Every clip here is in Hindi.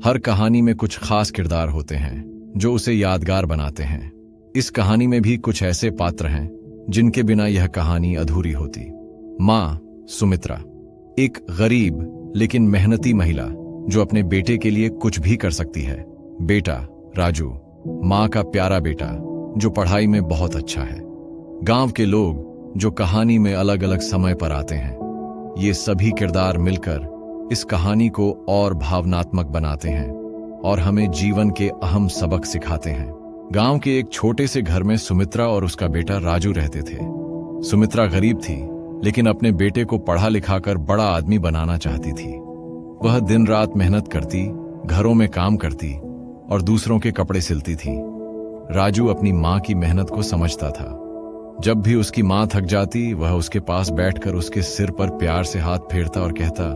हर कहानी में कुछ खास किरदार होते हैं जो उसे यादगार बनाते हैं। इस कहानी में भी कुछ ऐसे पात्र हैं जिनके बिना यह कहानी अधूरी होती। माँ सुमित्रा, एक गरीब लेकिन मेहनती महिला जो अपने बेटे के लिए कुछ भी कर सकती है। बेटा राजू, माँ का प्यारा बेटा जो पढ़ाई में बहुत अच्छा है। गांव के लोग जो कहानी में अलग अलग समय पर आते हैं। ये सभी किरदार मिलकर इस कहानी को और भावनात्मक बनाते हैं और हमें जीवन के अहम सबक सिखाते हैं। गांव के एक छोटे से घर में सुमित्रा और उसका बेटा राजू रहते थे। सुमित्रा गरीब थी लेकिन अपने बेटे को पढ़ा लिखाकर बड़ा आदमी बनाना चाहती थी। वह दिन रात मेहनत करती, घरों में काम करती और दूसरों के कपड़े सिलती थी। राजू अपनी माँ की मेहनत को समझता था। जब भी उसकी माँ थक जाती, वह उसके पास बैठकर उसके सिर पर प्यार से हाथ फेरता और कहता,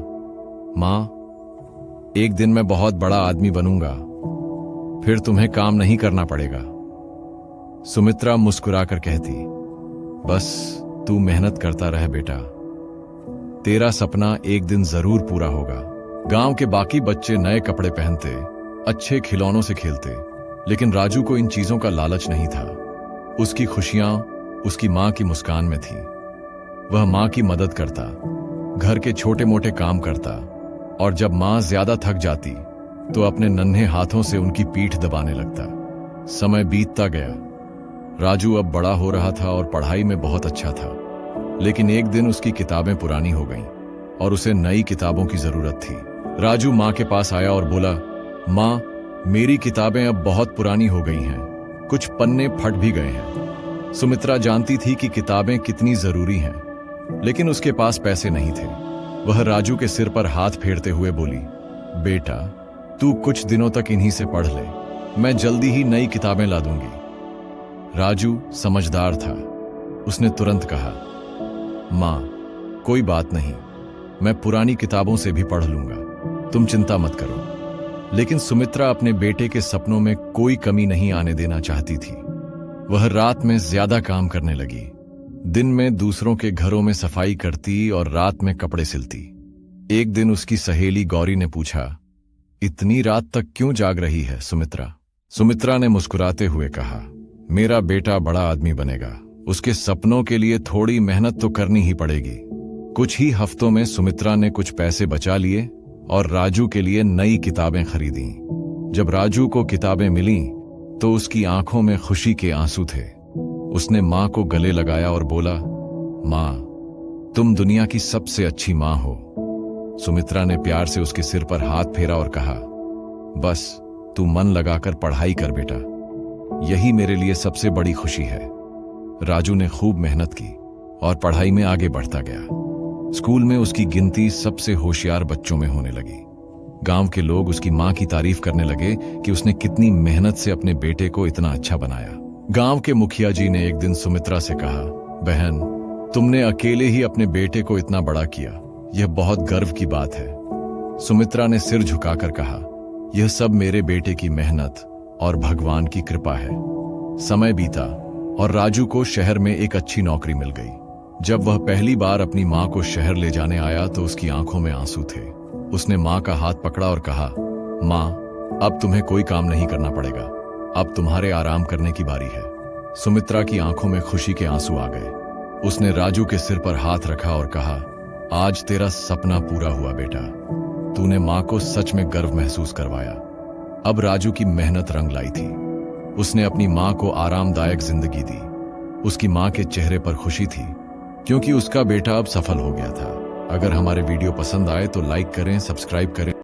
माँ, एक दिन मैं बहुत बड़ा आदमी बनूंगा, फिर तुम्हें काम नहीं करना पड़ेगा। सुमित्रा मुस्कुराकर कहती, बस तू मेहनत करता रह बेटा, तेरा सपना एक दिन जरूर पूरा होगा। गांव के बाकी बच्चे नए कपड़े पहनते, अच्छे खिलौनों से खेलते, लेकिन राजू को इन चीजों का लालच नहीं था। उसकी खुशियां उसकी मां की मुस्कान में थी। वह मां की मदद करता, घर के छोटे मोटे काम करता और जब मां ज्यादा थक जाती तो अपने नन्हे हाथों से उनकी पीठ दबाने लगता। समय बीतता गया। राजू अब बड़ा हो रहा था और पढ़ाई में बहुत अच्छा था, लेकिन एक दिन उसकी किताबें पुरानी हो गईं और उसे नई किताबों की जरूरत थी। राजू मां के पास आया और बोला, मां, मेरी किताबें अब बहुत पुरानी हो गई हैं, कुछ पन्ने फट भी गए हैं। सुमित्रा जानती थी कि किताबें कितनी जरूरी हैं, लेकिन उसके पास पैसे नहीं थे। वह राजू के सिर पर हाथ फेरते हुए बोली, बेटा, तू कुछ दिनों तक इन्हीं से पढ़ ले, मैं जल्दी ही नई किताबें ला दूंगी। राजू समझदार था। उसने तुरंत कहा, मां, कोई बात नहीं, मैं पुरानी किताबों से भी पढ़ लूंगा, तुम चिंता मत करो। लेकिन सुमित्रा अपने बेटे के सपनों में कोई कमी नहीं आने देना चाहती थी। वह रात में ज्यादा काम करने लगी। दिन में दूसरों के घरों में सफाई करती और रात में कपड़े सिलती। एक दिन उसकी सहेली गौरी ने पूछा, इतनी रात तक क्यों जाग रही है सुमित्रा? सुमित्रा ने मुस्कुराते हुए कहा, मेरा बेटा बड़ा आदमी बनेगा, उसके सपनों के लिए थोड़ी मेहनत तो करनी ही पड़ेगी। कुछ ही हफ्तों में सुमित्रा ने कुछ पैसे बचा लिए और राजू के लिए नई किताबें खरीदी। जब राजू को किताबें मिली तो उसकी आंखों में खुशी के आंसू थे। उसने मां को गले लगाया और बोला, मां, तुम दुनिया की सबसे अच्छी मां हो। सुमित्रा ने प्यार से उसके सिर पर हाथ फेरा और कहा, बस तू मन लगाकर पढ़ाई कर बेटा, यही मेरे लिए सबसे बड़ी खुशी है। राजू ने खूब मेहनत की और पढ़ाई में आगे बढ़ता गया। स्कूल में उसकी गिनती सबसे होशियार बच्चों में होने लगी। गांव के लोग उसकी मां की तारीफ करने लगे कि उसने कितनी मेहनत से अपने बेटे को इतना अच्छा बनाया। गांव के मुखिया जी ने एक दिन सुमित्रा से कहा, बहन, तुमने अकेले ही अपने बेटे को इतना बड़ा किया, यह बहुत गर्व की बात है। सुमित्रा ने सिर झुकाकर कहा, यह सब मेरे बेटे की मेहनत और भगवान की कृपा है। समय बीता और राजू को शहर में एक अच्छी नौकरी मिल गई। जब वह पहली बार अपनी मां को शहर ले जाने आया तो उसकी आंखों में आंसू थे। उसने मां का हाथ पकड़ा और कहा, मां, अब तुम्हें कोई काम नहीं करना पड़ेगा, अब तुम्हारे आराम करने की बारी है। सुमित्रा की आंखों में खुशी के आंसू आ गए। उसने राजू के सिर पर हाथ रखा और कहा, आज तेरा सपना पूरा हुआ बेटा, तूने मां को सच में गर्व महसूस करवाया। अब राजू की मेहनत रंग लाई थी। उसने अपनी मां को आरामदायक जिंदगी दी। उसकी मां के चेहरे पर खुशी थी क्योंकि उसका बेटा अब सफल हो गया था। अगर हमारे वीडियो पसंद आए तो लाइक करें, सब्सक्राइब करें।